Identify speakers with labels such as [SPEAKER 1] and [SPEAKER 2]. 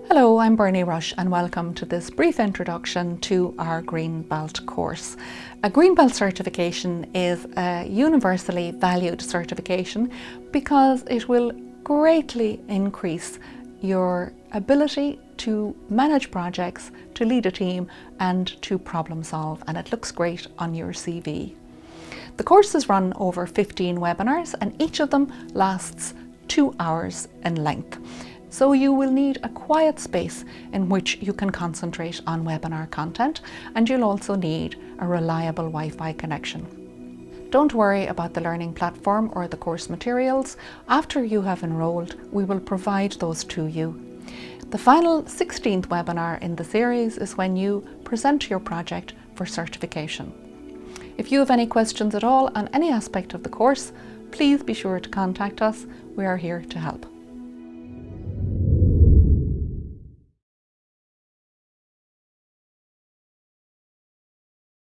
[SPEAKER 1] Hello, I'm Bernie Rush and welcome to this brief introduction to our Green Belt course. A Green Belt certification is a universally valued certification because it will greatly increase your ability to manage projects, to lead a team and to problem solve, and it looks great on your CV. The course is run over 15 webinars and each of them lasts 2 hours in length. So you will need a quiet space in which you can concentrate on webinar content, and you'll also need a reliable Wi-Fi connection. Don't worry about the learning platform or the course materials. After you have enrolled, we will provide those to you. The final 16th webinar in the series is when you present your project for certification. If you have any questions at all on any aspect of the course, please be sure to contact us. We are here to help.